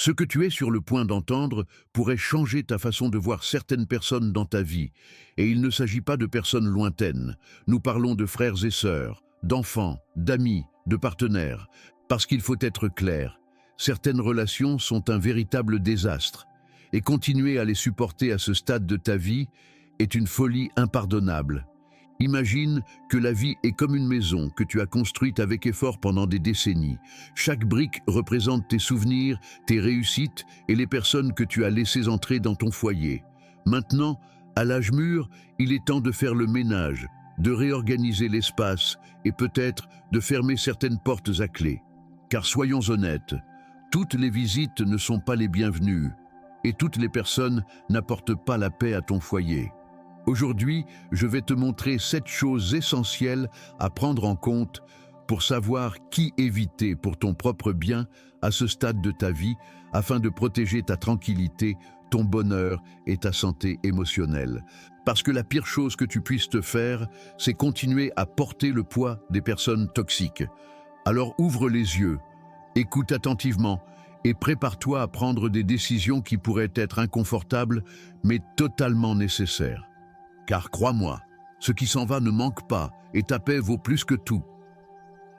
Ce que tu es sur le point d'entendre pourrait changer ta façon de voir certaines personnes dans ta vie. Et il ne s'agit pas de personnes lointaines. Nous parlons de frères et sœurs, d'enfants, d'amis, de partenaires. Parce qu'il faut être clair, certaines relations sont un véritable désastre. Et continuer à les supporter à ce stade de ta vie est une folie impardonnable. Imagine que la vie est comme une maison que tu as construite avec effort pendant des décennies. Chaque brique représente tes souvenirs, tes réussites et les personnes que tu as laissées entrer dans ton foyer. Maintenant, à l'âge mûr, il est temps de faire le ménage, de réorganiser l'espace et peut-être de fermer certaines portes à clé. Car soyons honnêtes, toutes les visites ne sont pas les bienvenues et toutes les personnes n'apportent pas la paix à ton foyer. Aujourd'hui, je vais te montrer 7 choses essentielles à prendre en compte pour savoir qui éviter pour ton propre bien à ce stade de ta vie afin de protéger ta tranquillité, ton bonheur et ta santé émotionnelle. Parce que la pire chose que tu puisses te faire, c'est continuer à porter le poids des personnes toxiques. Alors ouvre les yeux, écoute attentivement et prépare-toi à prendre des décisions qui pourraient être inconfortables mais totalement nécessaires. Car crois-moi, ce qui s'en va ne manque pas et ta paix vaut plus que tout.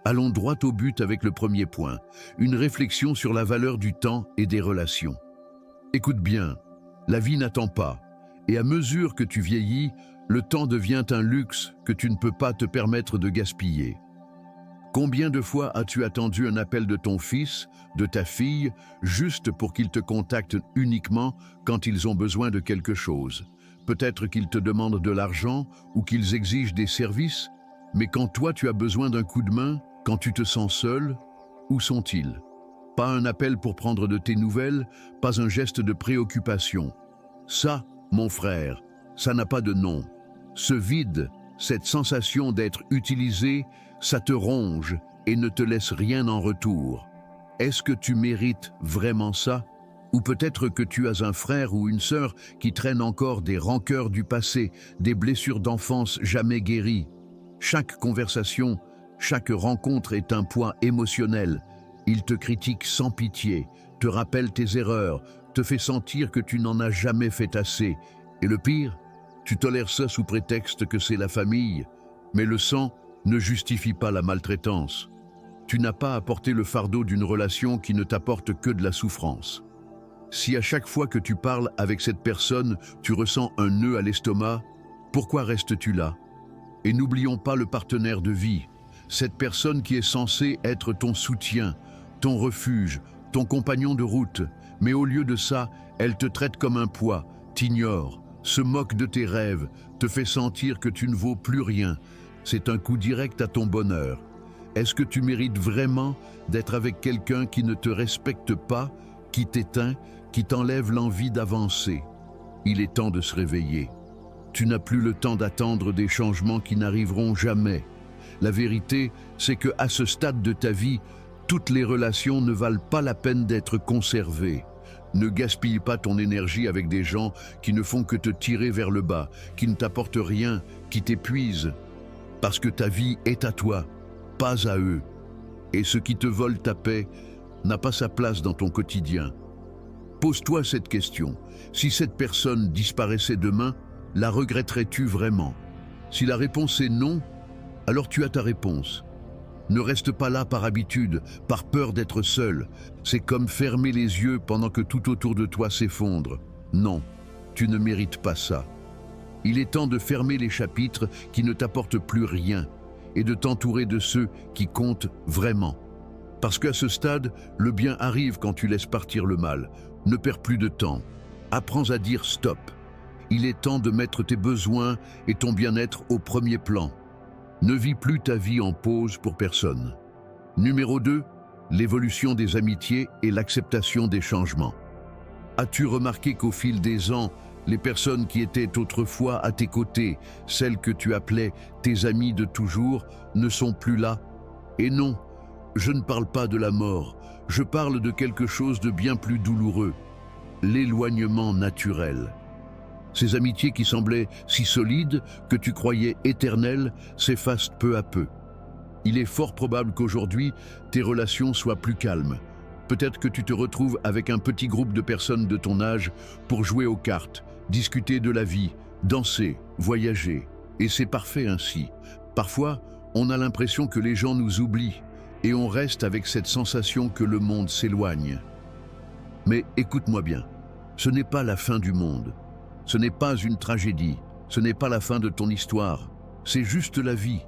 Allons droit au but avec le premier point, une réflexion sur la valeur du temps et des relations. Écoute bien, la vie n'attend pas, et à mesure que tu vieillis, le temps devient un luxe que tu ne peux pas te permettre de gaspiller. Combien de fois as-tu attendu un appel de ton fils, de ta fille, juste pour qu'ils te contactent uniquement quand ils ont besoin de quelque chose ? Peut-être qu'ils te demandent de l'argent ou qu'ils exigent des services, mais quand toi tu as besoin d'un coup de main, quand tu te sens seul, où sont-ils ? Pas un appel pour prendre de tes nouvelles, pas un geste de préoccupation. Ça, mon frère, ça n'a pas de nom. Ce vide, cette sensation d'être utilisé, ça te ronge et ne te laisse rien en retour. Est-ce que tu mérites vraiment ça ? Ou peut-être que tu as un frère ou une sœur qui traîne encore des rancœurs du passé, des blessures d'enfance jamais guéries. Chaque conversation, chaque rencontre est un poids émotionnel. Il te critique sans pitié, te rappelle tes erreurs, te fait sentir que tu n'en as jamais fait assez. Et le pire, tu tolères ça sous prétexte que c'est la famille. Mais le sang ne justifie pas la maltraitance. Tu n'as pas à porter le fardeau d'une relation qui ne t'apporte que de la souffrance. Si à chaque fois que tu parles avec cette personne, tu ressens un nœud à l'estomac, pourquoi restes-tu là? Et n'oublions pas le partenaire de vie, cette personne qui est censée être ton soutien, ton refuge, ton compagnon de route. Mais au lieu de ça, elle te traite comme un poids, t'ignore, se moque de tes rêves, te fait sentir que tu ne vaux plus rien. C'est un coup direct à ton bonheur. Est-ce que tu mérites vraiment d'être avec quelqu'un qui ne te respecte pas, qui t'éteint, qui t'enlève l'envie d'avancer? Il est temps de se réveiller. Tu n'as plus le temps d'attendre des changements qui n'arriveront jamais. La vérité, c'est que à ce stade de ta vie, toutes les relations ne valent pas la peine d'être conservées. Ne gaspille pas ton énergie avec des gens qui ne font que te tirer vers le bas, qui ne t'apportent rien, qui t'épuisent. Parce que ta vie est à toi, pas à eux. Et ce qui te vole ta paix n'a pas sa place dans ton quotidien. Pose-toi cette question. Si cette personne disparaissait demain, la regretterais-tu vraiment? Si la réponse est non, alors tu as ta réponse. Ne reste pas là par habitude, par peur d'être seul. C'est comme fermer les yeux pendant que tout autour de toi s'effondre. Non, tu ne mérites pas ça. Il est temps de fermer les chapitres qui ne t'apportent plus rien et de t'entourer de ceux qui comptent vraiment. Parce qu'à ce stade, le bien arrive quand tu laisses partir le mal. Ne perds plus de temps. Apprends à dire stop. Il est temps de mettre tes besoins et ton bien-être au premier plan. Ne vis plus ta vie en pause pour personne. Numéro 2, l'évolution des amitiés et l'acceptation des changements. As-tu remarqué qu'au fil des ans, les personnes qui étaient autrefois à tes côtés, celles que tu appelais tes amis de toujours, ne sont plus là? Et non, je ne parle pas de la mort, je parle de quelque chose de bien plus douloureux, l'éloignement naturel. Ces amitiés qui semblaient si solides que tu croyais éternelles s'effacent peu à peu. Il est fort probable qu'aujourd'hui, tes relations soient plus calmes, Peut-être que tu te retrouves avec un petit groupe de personnes de ton âge pour jouer aux cartes, discuter de la vie, danser, voyager. Et c'est parfait ainsi. Parfois, on a l'impression que les gens nous oublient et on reste avec cette sensation que le monde s'éloigne. Mais écoute-moi bien, ce n'est pas la fin du monde. Ce n'est pas une tragédie. Ce n'est pas la fin de ton histoire. C'est juste la vie.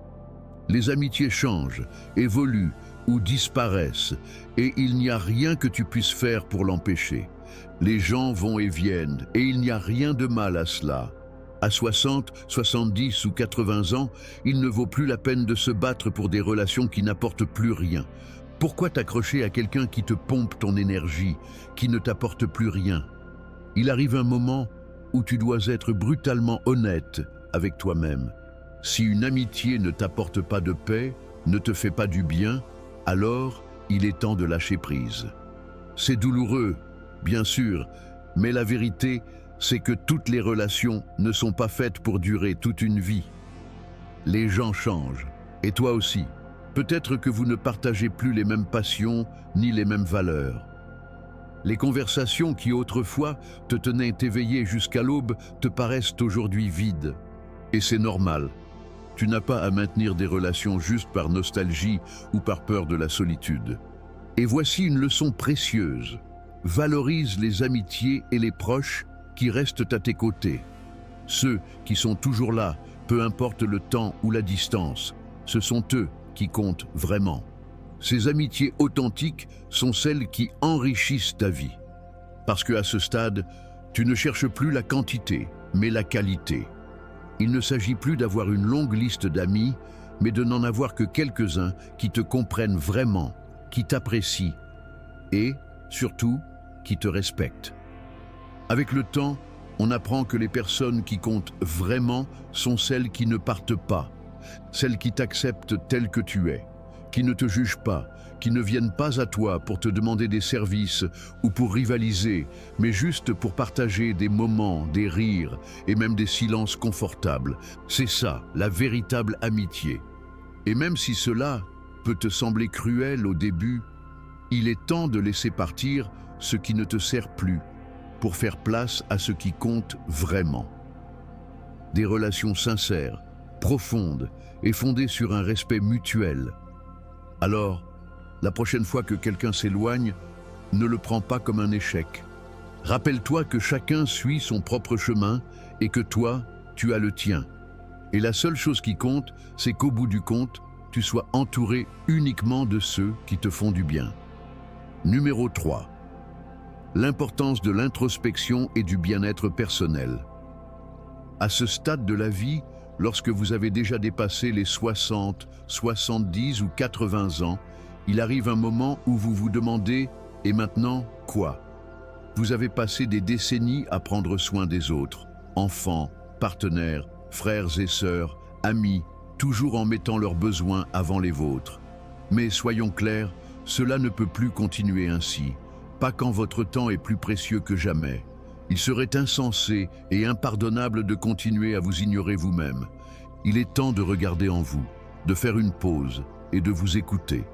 Les amitiés changent, évoluent ou disparaissent, et il n'y a rien que tu puisses faire pour l'empêcher. Les gens vont et viennent, et il n'y a rien de mal à cela. À 60, 70 ou 80 ans, il ne vaut plus la peine de se battre pour des relations qui n'apportent plus rien. Pourquoi t'accrocher à quelqu'un qui te pompe ton énergie, qui ne t'apporte plus rien? Il arrive un moment où tu dois être brutalement honnête avec toi-même. Si une amitié ne t'apporte pas de paix, ne te fait pas du bien, alors il est temps de lâcher prise. C'est douloureux, bien sûr, mais la vérité, c'est que toutes les relations ne sont pas faites pour durer toute une vie. Les gens changent, et toi aussi. Peut-être que vous ne partagez plus les mêmes passions ni les mêmes valeurs. Les conversations qui autrefois te tenaient éveillé jusqu'à l'aube te paraissent aujourd'hui vides. Et c'est normal. Tu n'as pas à maintenir des relations juste par nostalgie ou par peur de la solitude. Et voici une leçon précieuse. Valorise les amitiés et les proches qui restent à tes côtés. Ceux qui sont toujours là, peu importe le temps ou la distance, ce sont eux qui comptent vraiment. Ces amitiés authentiques sont celles qui enrichissent ta vie. Parce qu'à ce stade, tu ne cherches plus la quantité, mais la qualité. Il ne s'agit plus d'avoir une longue liste d'amis, mais de n'en avoir que quelques-uns qui te comprennent vraiment, qui t'apprécient et, surtout, qui te respectent. Avec le temps, on apprend que les personnes qui comptent vraiment sont celles qui ne partent pas, celles qui t'acceptent tel que tu es, qui ne te jugent pas, qui ne viennent pas à toi pour te demander des services ou pour rivaliser, mais juste pour partager des moments, des rires et même des silences confortables. C'est ça, la véritable amitié. Et même si cela peut te sembler cruel au début, il est temps de laisser partir ce qui ne te sert plus pour faire place à ce qui compte vraiment. Des relations sincères, profondes et fondées sur un respect mutuel. Alors, la prochaine fois que quelqu'un s'éloigne, ne le prends pas comme un échec. Rappelle-toi que chacun suit son propre chemin et que toi, tu as le tien. Et la seule chose qui compte, c'est qu'au bout du compte, tu sois entouré uniquement de ceux qui te font du bien. Numéro 3. L'importance de l'introspection et du bien-être personnel. À ce stade de la vie, lorsque vous avez déjà dépassé les 60, 70 ou 80 ans, il arrive un moment où vous vous demandez « et maintenant, quoi ?» Vous avez passé des décennies à prendre soin des autres, enfants, partenaires, frères et sœurs, amis, toujours en mettant leurs besoins avant les vôtres. Mais soyons clairs, cela ne peut plus continuer ainsi, pas quand votre temps est plus précieux que jamais. Il serait insensé et impardonnable de continuer à vous ignorer vous-même. Il est temps de regarder en vous, de faire une pause et de vous écouter.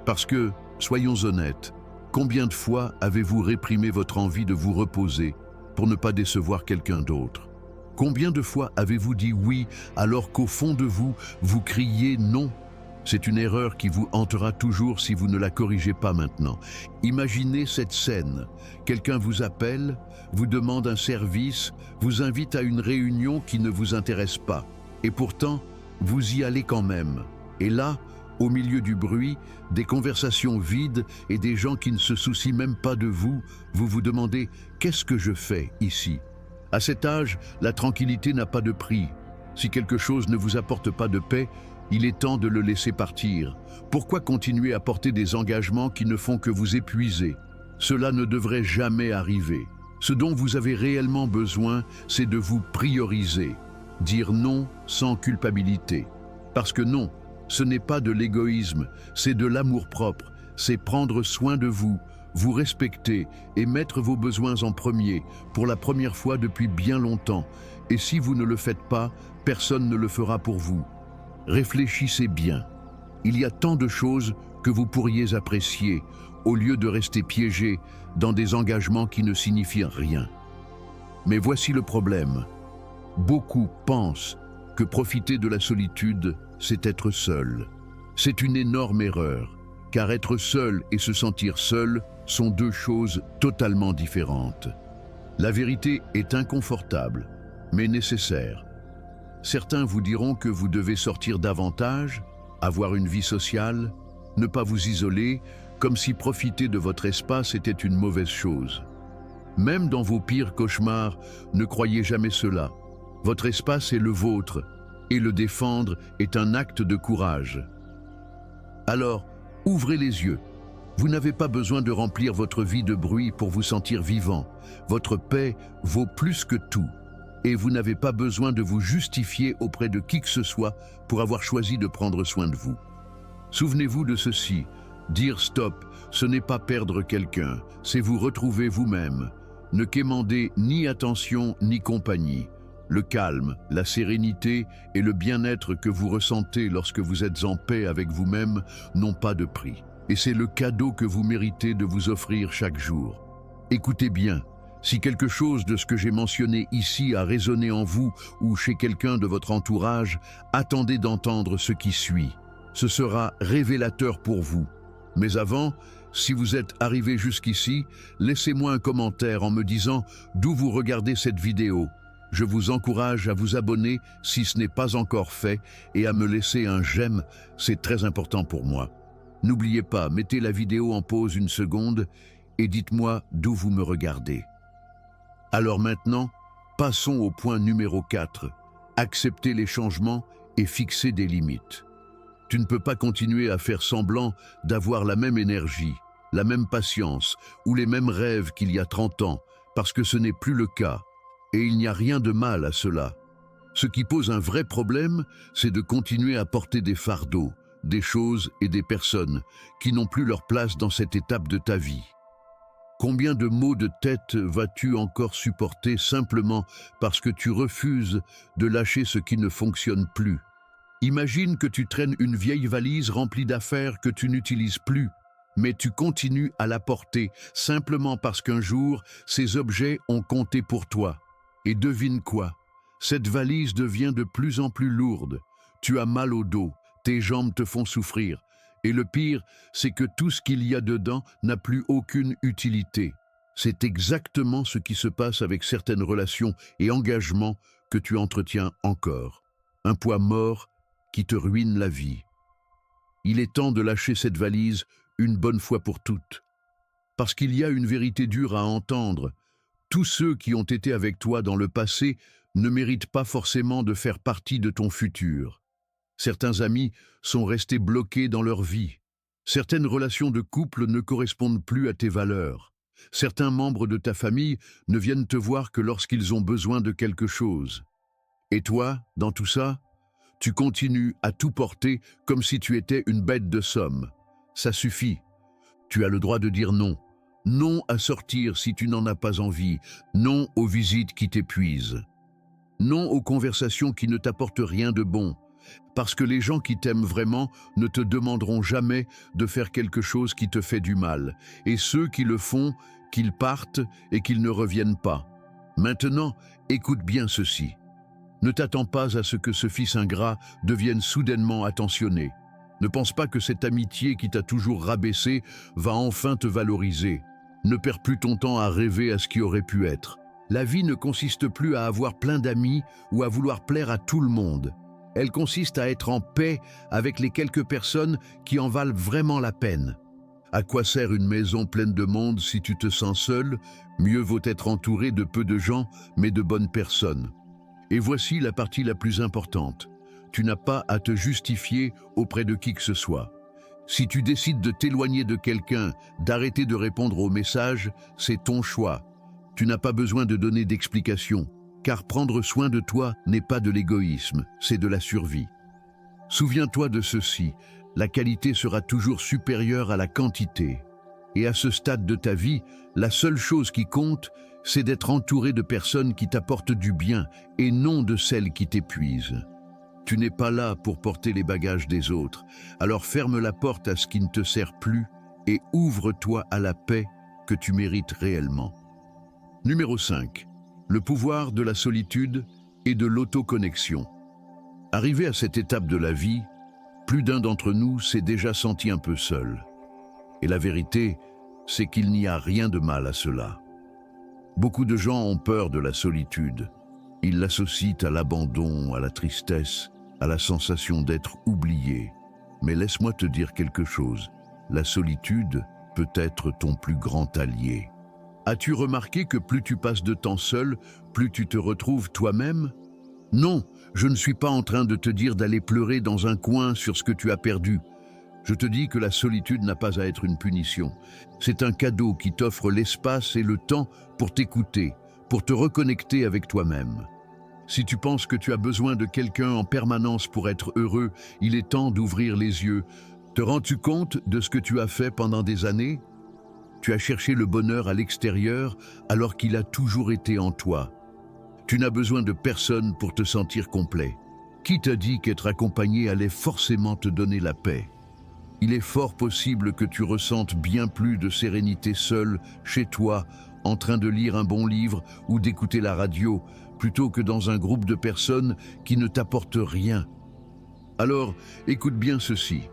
Parce que, soyons honnêtes, combien de fois avez-vous réprimé votre envie de vous reposer pour ne pas décevoir quelqu'un d'autre? Combien de fois avez-vous dit oui alors qu'au fond de vous, vous criez non? C'est une erreur qui vous hantera toujours si vous ne la corrigez pas maintenant. Imaginez cette scène. Quelqu'un vous appelle, vous demande un service, vous invite à une réunion qui ne vous intéresse pas. Et pourtant, vous y allez quand même. Et là, au milieu du bruit, des conversations vides et des gens qui ne se soucient même pas de vous, vous vous demandez « qu'est-ce que je fais ici ?» À cet âge, la tranquillité n'a pas de prix. Si quelque chose ne vous apporte pas de paix, il est temps de le laisser partir. Pourquoi continuer à porter des engagements qui ne font que vous épuiser? Cela ne devrait jamais arriver. Ce dont vous avez réellement besoin, c'est de vous prioriser. Dire non sans culpabilité. Parce que non, ce n'est pas de l'égoïsme, c'est de l'amour-propre, c'est prendre soin de vous, vous respecter et mettre vos besoins en premier, pour la première fois depuis bien longtemps. Et si vous ne le faites pas, personne ne le fera pour vous. Réfléchissez bien. Il y a tant de choses que vous pourriez apprécier, au lieu de rester piégé dans des engagements qui ne signifient rien. Mais voici le problème. Beaucoup pensent que profiter de la solitude, c'est être seul. C'est une énorme erreur, car être seul et se sentir seul sont deux choses totalement différentes. La vérité est inconfortable, mais nécessaire. Certains vous diront que vous devez sortir davantage, avoir une vie sociale, ne pas vous isoler, comme si profiter de votre espace était une mauvaise chose. Même dans vos pires cauchemars, ne croyez jamais cela. Votre espace est le vôtre, et le défendre est un acte de courage. Alors, ouvrez les yeux. Vous n'avez pas besoin de remplir votre vie de bruit pour vous sentir vivant. Votre paix vaut plus que tout. Et vous n'avez pas besoin de vous justifier auprès de qui que ce soit pour avoir choisi de prendre soin de vous. Souvenez-vous de ceci. Dire stop, ce n'est pas perdre quelqu'un, c'est vous retrouver vous-même. Ne quémandez ni attention ni compagnie. Le calme, la sérénité et le bien-être que vous ressentez lorsque vous êtes en paix avec vous-même n'ont pas de prix. Et c'est le cadeau que vous méritez de vous offrir chaque jour. Écoutez bien, si quelque chose de ce que j'ai mentionné ici a résonné en vous ou chez quelqu'un de votre entourage, attendez d'entendre ce qui suit. Ce sera révélateur pour vous. Mais avant, si vous êtes arrivé jusqu'ici, laissez-moi un commentaire en me disant d'où vous regardez cette vidéo. Je vous encourage à vous abonner si ce n'est pas encore fait et à me laisser un j'aime, c'est très important pour moi. N'oubliez pas, mettez la vidéo en pause une seconde et dites-moi d'où vous me regardez. Alors maintenant, passons au point numéro 4. Accepter les changements et fixer des limites. Tu ne peux pas continuer à faire semblant d'avoir la même énergie, la même patience ou les mêmes rêves qu'il y a 30 ans, parce que ce n'est plus le cas. Et il n'y a rien de mal à cela. Ce qui pose un vrai problème, c'est de continuer à porter des fardeaux, des choses et des personnes qui n'ont plus leur place dans cette étape de ta vie. Combien de maux de tête vas-tu encore supporter simplement parce que tu refuses de lâcher ce qui ne fonctionne plus? Imagine que tu traînes une vieille valise remplie d'affaires que tu n'utilises plus, mais tu continues à la porter simplement parce qu'un jour, ces objets ont compté pour toi. Et devine quoi? Cette valise devient de plus en plus lourde. Tu as mal au dos, tes jambes te font souffrir. Et le pire, c'est que tout ce qu'il y a dedans n'a plus aucune utilité. C'est exactement ce qui se passe avec certaines relations et engagements que tu entretiens encore. Un poids mort qui te ruine la vie. Il est temps de lâcher cette valise une bonne fois pour toutes. Parce qu'il y a une vérité dure à entendre. Tous ceux qui ont été avec toi dans le passé ne méritent pas forcément de faire partie de ton futur. Certains amis sont restés bloqués dans leur vie. Certaines relations de couple ne correspondent plus à tes valeurs. Certains membres de ta famille ne viennent te voir que lorsqu'ils ont besoin de quelque chose. Et toi, dans tout ça, tu continues à tout porter comme si tu étais une bête de somme. Ça suffit. Tu as le droit de dire non. Non à sortir si tu n'en as pas envie. Non aux visites qui t'épuisent. Non aux conversations qui ne t'apportent rien de bon. Parce que les gens qui t'aiment vraiment ne te demanderont jamais de faire quelque chose qui te fait du mal. Et ceux qui le font, qu'ils partent et qu'ils ne reviennent pas. Maintenant, écoute bien ceci. Ne t'attends pas à ce que ce fils ingrat devienne soudainement attentionné. Ne pense pas que cette amitié qui t'a toujours rabaissé va enfin te valoriser. Ne perds plus ton temps à rêver à ce qui aurait pu être. La vie ne consiste plus à avoir plein d'amis ou à vouloir plaire à tout le monde. Elle consiste à être en paix avec les quelques personnes qui en valent vraiment la peine. À quoi sert une maison pleine de monde si tu te sens seul? Mieux vaut être entouré de peu de gens, mais de bonnes personnes. Et voici la partie la plus importante. Tu n'as pas à te justifier auprès de qui que ce soit. Si tu décides de t'éloigner de quelqu'un, d'arrêter de répondre aux messages, c'est ton choix. Tu n'as pas besoin de donner d'explications, car prendre soin de toi n'est pas de l'égoïsme, c'est de la survie. Souviens-toi de ceci, la qualité sera toujours supérieure à la quantité. Et à ce stade de ta vie, la seule chose qui compte, c'est d'être entouré de personnes qui t'apportent du bien et non de celles qui t'épuisent. Tu n'es pas là pour porter les bagages des autres, alors ferme la porte à ce qui ne te sert plus et ouvre-toi à la paix que tu mérites réellement. Numéro 5. Le pouvoir de la solitude et de l'autoconnexion. Arrivé à cette étape de la vie, plus d'un d'entre nous s'est déjà senti un peu seul. Et la vérité, c'est qu'il n'y a rien de mal à cela. Beaucoup de gens ont peur de la solitude. Ils l'associent à l'abandon, à la tristesse, à la sensation d'être oublié. Mais laisse-moi te dire quelque chose. La solitude peut être ton plus grand allié. As-tu remarqué que plus tu passes de temps seul, plus tu te retrouves toi-même? Non, je ne suis pas en train de te dire d'aller pleurer dans un coin sur ce que tu as perdu. Je te dis que la solitude n'a pas à être une punition. C'est un cadeau qui t'offre l'espace et le temps pour t'écouter, pour te reconnecter avec toi-même. Si tu penses que tu as besoin de quelqu'un en permanence pour être heureux, il est temps d'ouvrir les yeux. Te rends-tu compte de ce que tu as fait pendant des années? Tu as cherché le bonheur à l'extérieur alors qu'il a toujours été en toi. Tu n'as besoin de personne pour te sentir complet. Qui t'a dit qu'être accompagné allait forcément te donner la paix? Il est fort possible que tu ressentes bien plus de sérénité seul, chez toi, en train de lire un bon livre ou d'écouter la radio, plutôt que dans un groupe de personnes qui ne t'apportent rien. Alors, écoute bien ceci.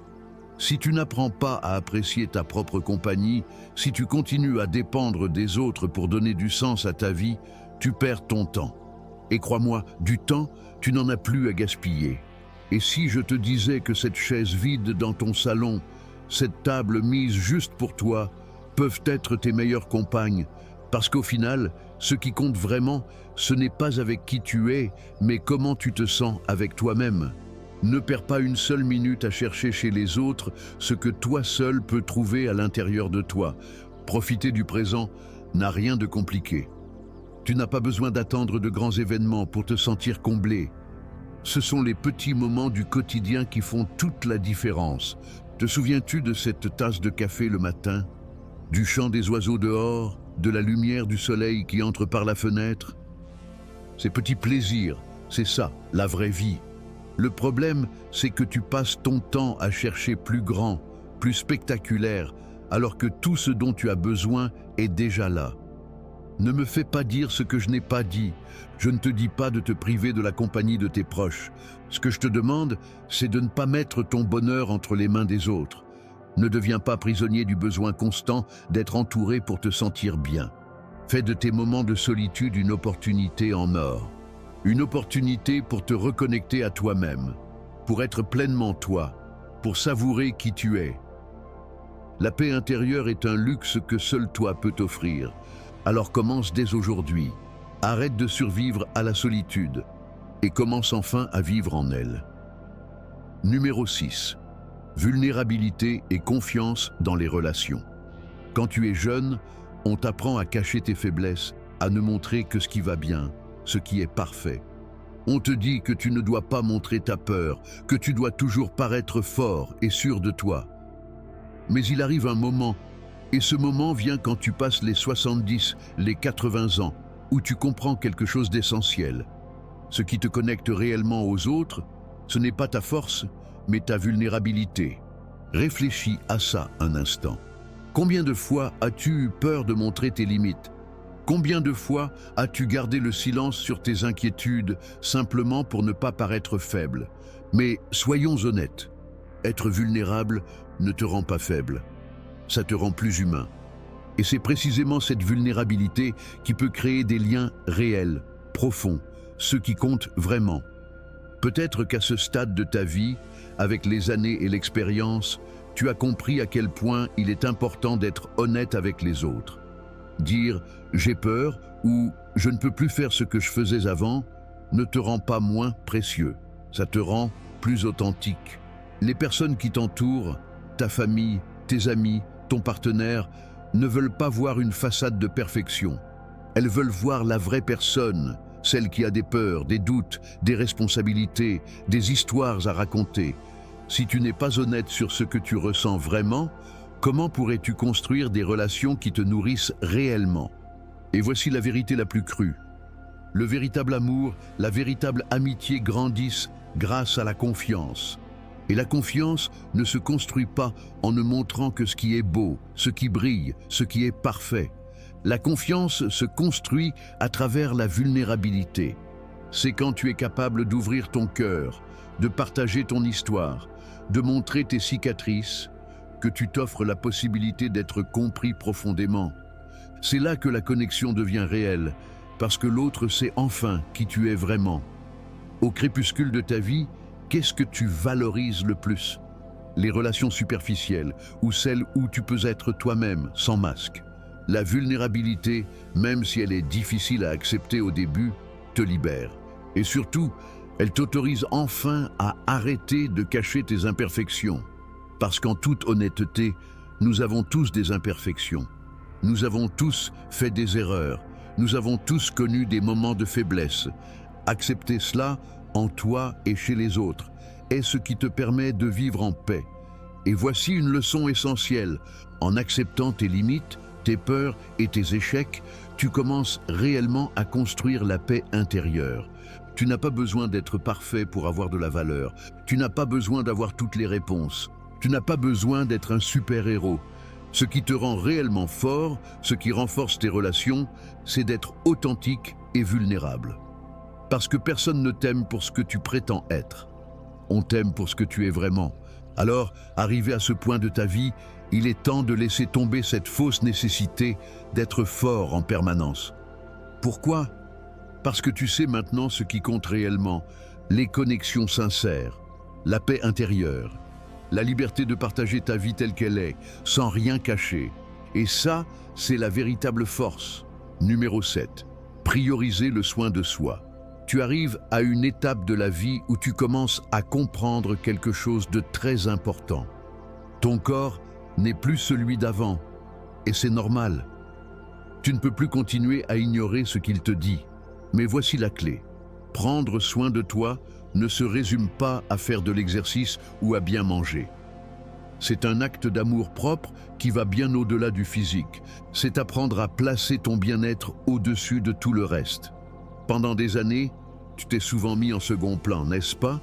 Si tu n'apprends pas à apprécier ta propre compagnie, si tu continues à dépendre des autres pour donner du sens à ta vie, tu perds ton temps. Et crois-moi, du temps, tu n'en as plus à gaspiller. Et si je te disais que cette chaise vide dans ton salon, cette table mise juste pour toi, peuvent être tes meilleures compagnes, parce qu'au final, ce qui compte vraiment, ce n'est pas avec qui tu es, mais comment tu te sens avec toi-même. Ne perds pas une seule minute à chercher chez les autres ce que toi seul peux trouver à l'intérieur de toi. Profiter du présent n'a rien de compliqué. Tu n'as pas besoin d'attendre de grands événements pour te sentir comblé. Ce sont les petits moments du quotidien qui font toute la différence. Te souviens-tu de cette tasse de café le matin? Du chant des oiseaux dehors? De la lumière du soleil qui entre par la fenêtre? Ces petits plaisirs, c'est ça, la vraie vie. Le problème, c'est que tu passes ton temps à chercher plus grand, plus spectaculaire, alors que tout ce dont tu as besoin est déjà là. Ne me fais pas dire ce que je n'ai pas dit. Je ne te dis pas de te priver de la compagnie de tes proches. Ce que je te demande, c'est de ne pas mettre ton bonheur entre les mains des autres. Ne deviens pas prisonnier du besoin constant d'être entouré pour te sentir bien. Fais de tes moments de solitude une opportunité en or. Une opportunité pour te reconnecter à toi-même, pour être pleinement toi, pour savourer qui tu es. La paix intérieure est un luxe que seul toi peux t'offrir. Alors commence dès aujourd'hui. Arrête de survivre à la solitude et commence enfin à vivre en elle. Numéro 6. Vulnérabilité et confiance dans les relations. Quand tu es jeune, on t'apprend à cacher tes faiblesses, à ne montrer que ce qui va bien, ce qui est parfait. On te dit que tu ne dois pas montrer ta peur, que tu dois toujours paraître fort et sûr de toi. Mais il arrive un moment, et ce moment vient quand tu passes les 70, les 80 ans, où tu comprends quelque chose d'essentiel. Ce qui te connecte réellement aux autres, ce n'est pas ta force, mais ta vulnérabilité. Réfléchis à ça un instant. Combien de fois as-tu eu peur de montrer tes limites? Combien de fois as-tu gardé le silence sur tes inquiétudes simplement pour ne pas paraître faible? Mais soyons honnêtes, être vulnérable ne te rend pas faible, ça te rend plus humain. Et c'est précisément cette vulnérabilité qui peut créer des liens réels, profonds, ceux qui comptent vraiment. Peut-être qu'à ce stade de ta vie, avec les années et l'expérience, tu as compris à quel point il est important d'être honnête avec les autres. Dire « j'ai peur » ou « je ne peux plus faire ce que je faisais avant » ne te rend pas moins précieux, ça te rend plus authentique. Les personnes qui t'entourent, ta famille, tes amis, ton partenaire, ne veulent pas voir une façade de perfection. Elles veulent voir la vraie personne, celle qui a des peurs, des doutes, des responsabilités, des histoires à raconter. Si tu n'es pas honnête sur ce que tu ressens vraiment, comment pourrais-tu construire des relations qui te nourrissent réellement? Et voici la vérité la plus crue. Le véritable amour, la véritable amitié grandissent grâce à la confiance. Et la confiance ne se construit pas en ne montrant que ce qui est beau, ce qui brille, ce qui est parfait. La confiance se construit à travers la vulnérabilité. C'est quand tu es capable d'ouvrir ton cœur, de partager ton histoire, de montrer tes cicatrices, que tu t'offres la possibilité d'être compris profondément. C'est là que la connexion devient réelle, parce que l'autre sait enfin qui tu es vraiment. Au crépuscule de ta vie, qu'est-ce que tu valorises le plus? Les relations superficielles ou celles où tu peux être toi-même, sans masque. La vulnérabilité, même si elle est difficile à accepter au début, te libère. Et surtout, elle t'autorise enfin à arrêter de cacher tes imperfections. Parce qu'en toute honnêteté, nous avons tous des imperfections. Nous avons tous fait des erreurs. Nous avons tous connu des moments de faiblesse. Accepter cela en toi et chez les autres est ce qui te permet de vivre en paix. Et voici une leçon essentielle. En acceptant tes limites, tes peurs et tes échecs, tu commences réellement à construire la paix intérieure. Tu n'as pas besoin d'être parfait pour avoir de la valeur. Tu n'as pas besoin d'avoir toutes les réponses. Tu n'as pas besoin d'être un super-héros. Ce qui te rend réellement fort, ce qui renforce tes relations, c'est d'être authentique et vulnérable. Parce que personne ne t'aime pour ce que tu prétends être. On t'aime pour ce que tu es vraiment. Alors, arrivé à ce point de ta vie, il est temps de laisser tomber cette fausse nécessité d'être fort en permanence. Pourquoi? Parce que tu sais maintenant ce qui compte réellement, les connexions sincères, la paix intérieure, la liberté de partager ta vie telle qu'elle est, sans rien cacher. Et ça, c'est la véritable force. Numéro 7. Prioriser le soin de soi. Tu arrives à une étape de la vie où tu commences à comprendre quelque chose de très important. Ton corps n'est plus celui d'avant, et c'est normal. Tu ne peux plus continuer à ignorer ce qu'il te dit. Mais voici la clé. Prendre soin de toi ne se résume pas à faire de l'exercice ou à bien manger. C'est un acte d'amour propre qui va bien au-delà du physique. C'est apprendre à placer ton bien-être au-dessus de tout le reste. Pendant des années, tu t'es souvent mis en second plan, n'est-ce pas?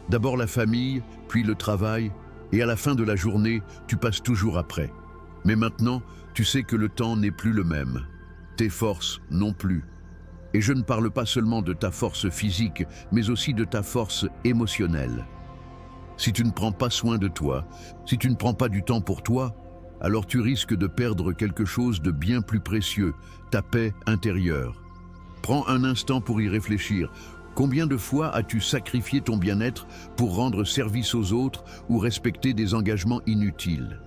D'abord la famille, puis le travail, et à la fin de la journée, tu passes toujours après. Mais maintenant, tu sais que le temps n'est plus le même. Tes forces non plus. Et je ne parle pas seulement de ta force physique, mais aussi de ta force émotionnelle. Si tu ne prends pas soin de toi, si tu ne prends pas du temps pour toi, alors tu risques de perdre quelque chose de bien plus précieux, ta paix intérieure. Prends un instant pour y réfléchir. Combien de fois as-tu sacrifié ton bien-être pour rendre service aux autres ou respecter des engagements inutiles?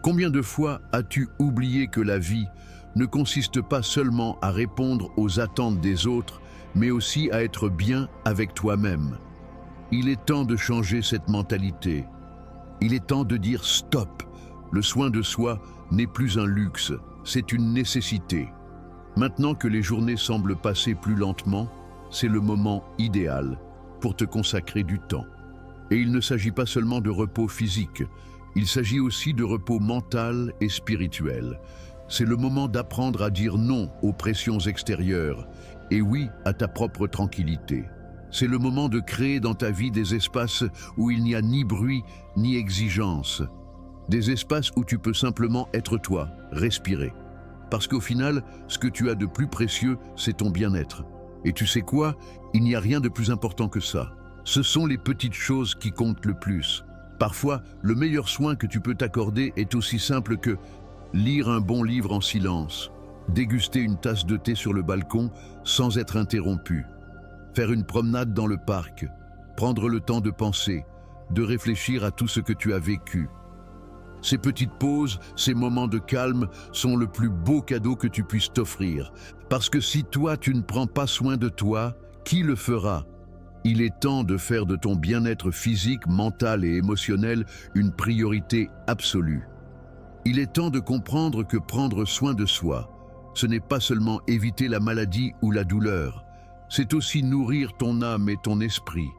Combien de fois as-tu oublié que la vie ne consiste pas seulement à répondre aux attentes des autres, mais aussi à être bien avec toi-même? Il est temps de changer cette mentalité. Il est temps de dire stop. Le soin de soi n'est plus un luxe, c'est une nécessité. Maintenant que les journées semblent passer plus lentement, c'est le moment idéal pour te consacrer du temps. Et il ne s'agit pas seulement de repos physique, il s'agit aussi de repos mental et spirituel. C'est le moment d'apprendre à dire non aux pressions extérieures et oui à ta propre tranquillité. C'est le moment de créer dans ta vie des espaces où il n'y a ni bruit ni exigence. Des espaces où tu peux simplement être toi, respirer. Parce qu'au final, ce que tu as de plus précieux, c'est ton bien-être. Et tu sais quoi? Il n'y a rien de plus important que ça. Ce sont les petites choses qui comptent le plus. Parfois, le meilleur soin que tu peux t'accorder est aussi simple que lire un bon livre en silence, déguster une tasse de thé sur le balcon sans être interrompu, faire une promenade dans le parc, prendre le temps de penser, de réfléchir à tout ce que tu as vécu. Ces petites pauses, ces moments de calme sont le plus beau cadeau que tu puisses t'offrir. Parce que si toi tu ne prends pas soin de toi, qui le fera? Il est temps de faire de ton bien-être physique, mental et émotionnel une priorité absolue. Il est temps de comprendre que prendre soin de soi, ce n'est pas seulement éviter la maladie ou la douleur, c'est aussi nourrir ton âme et ton esprit.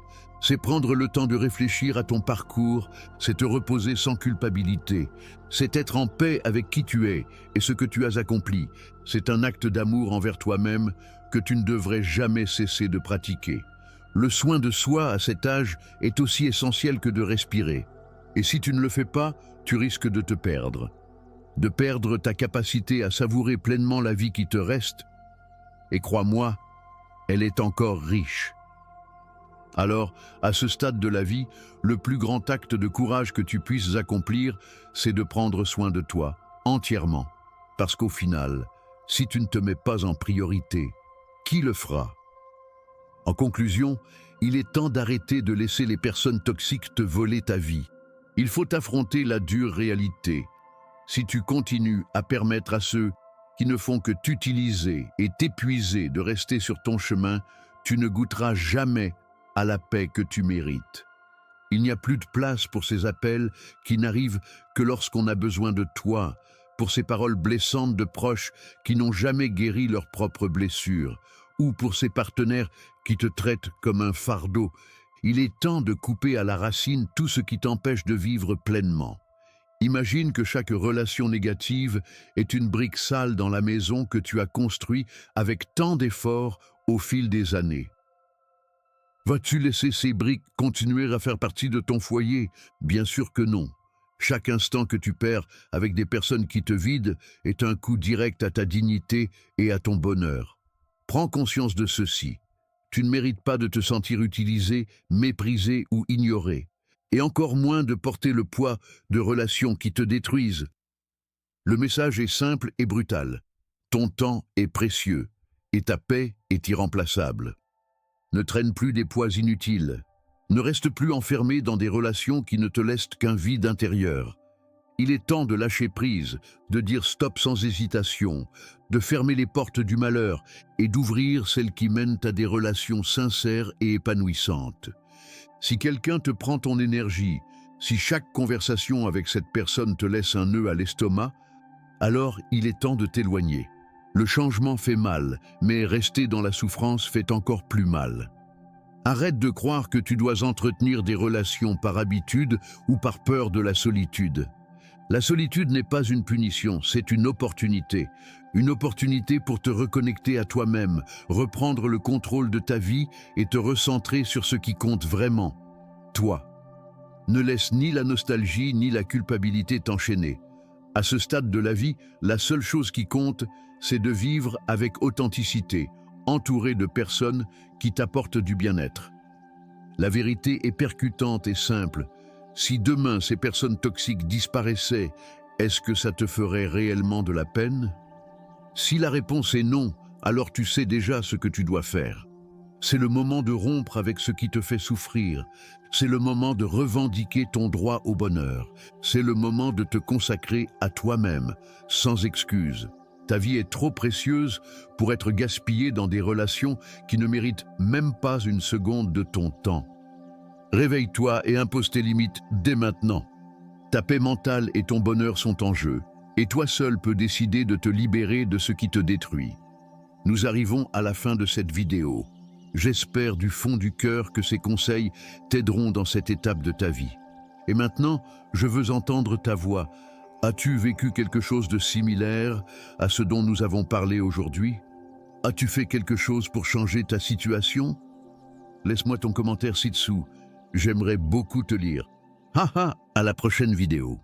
C'est prendre le temps de réfléchir à ton parcours, c'est te reposer sans culpabilité, c'est être en paix avec qui tu es et ce que tu as accompli. C'est un acte d'amour envers toi-même que tu ne devrais jamais cesser de pratiquer. Le soin de soi à cet âge est aussi essentiel que de respirer. Et si tu ne le fais pas, tu risques de te perdre. De perdre ta capacité à savourer pleinement la vie qui te reste. Et crois-moi, elle est encore riche. Alors, à ce stade de la vie, le plus grand acte de courage que tu puisses accomplir, c'est de prendre soin de toi, entièrement. Parce qu'au final, si tu ne te mets pas en priorité, qui le fera? En conclusion, il est temps d'arrêter de laisser les personnes toxiques te voler ta vie. Il faut affronter la dure réalité. Si tu continues à permettre à ceux qui ne font que t'utiliser et t'épuiser de rester sur ton chemin, tu ne goûteras jamais à la paix que tu mérites. Il n'y a plus de place pour ces appels qui n'arrivent que lorsqu'on a besoin de toi, pour ces paroles blessantes de proches qui n'ont jamais guéri leurs propres blessures, ou pour ces partenaires qui te traitent comme un fardeau. Il est temps de couper à la racine tout ce qui t'empêche de vivre pleinement. Imagine que chaque relation négative est une brique sale dans la maison que tu as construite avec tant d'efforts au fil des années. Vas-tu laisser ces briques continuer à faire partie de ton foyer? Bien sûr que non. Chaque instant que tu perds avec des personnes qui te vident est un coup direct à ta dignité et à ton bonheur. Prends conscience de ceci. Tu ne mérites pas de te sentir utilisé, méprisé ou ignoré, et encore moins de porter le poids de relations qui te détruisent. Le message est simple et brutal. Ton temps est précieux, et ta paix est irremplaçable. Ne traîne plus des poids inutiles. Ne reste plus enfermé dans des relations qui ne te laissent qu'un vide intérieur. Il est temps de lâcher prise, de dire stop sans hésitation, de fermer les portes du malheur et d'ouvrir celles qui mènent à des relations sincères et épanouissantes. Si quelqu'un te prend ton énergie, si chaque conversation avec cette personne te laisse un nœud à l'estomac, alors il est temps de t'éloigner. Le changement fait mal, mais rester dans la souffrance fait encore plus mal. Arrête de croire que tu dois entretenir des relations par habitude ou par peur de la solitude. La solitude n'est pas une punition, c'est une opportunité. Une opportunité pour te reconnecter à toi-même, reprendre le contrôle de ta vie et te recentrer sur ce qui compte vraiment, toi. Ne laisse ni la nostalgie ni la culpabilité t'enchaîner. À ce stade de la vie, la seule chose qui compte, c'est de vivre avec authenticité, entouré de personnes qui t'apportent du bien-être. La vérité est percutante et simple. Si demain ces personnes toxiques disparaissaient, est-ce que ça te ferait réellement de la peine? Si la réponse est non, alors tu sais déjà ce que tu dois faire. C'est le moment de rompre avec ce qui te fait souffrir. C'est le moment de revendiquer ton droit au bonheur. C'est le moment de te consacrer à toi-même, sans excuse. Ta vie est trop précieuse pour être gaspillée dans des relations qui ne méritent même pas une seconde de ton temps. Réveille-toi et impose tes limites dès maintenant. Ta paix mentale et ton bonheur sont en jeu, et toi seul peux décider de te libérer de ce qui te détruit. Nous arrivons à la fin de cette vidéo. J'espère du fond du cœur que ces conseils t'aideront dans cette étape de ta vie. Et maintenant, je veux entendre ta voix. As-tu vécu quelque chose de similaire à ce dont nous avons parlé aujourd'hui? As-tu fait quelque chose pour changer ta situation? Laisse-moi ton commentaire ci-dessous. J'aimerais beaucoup te lire. À la prochaine vidéo.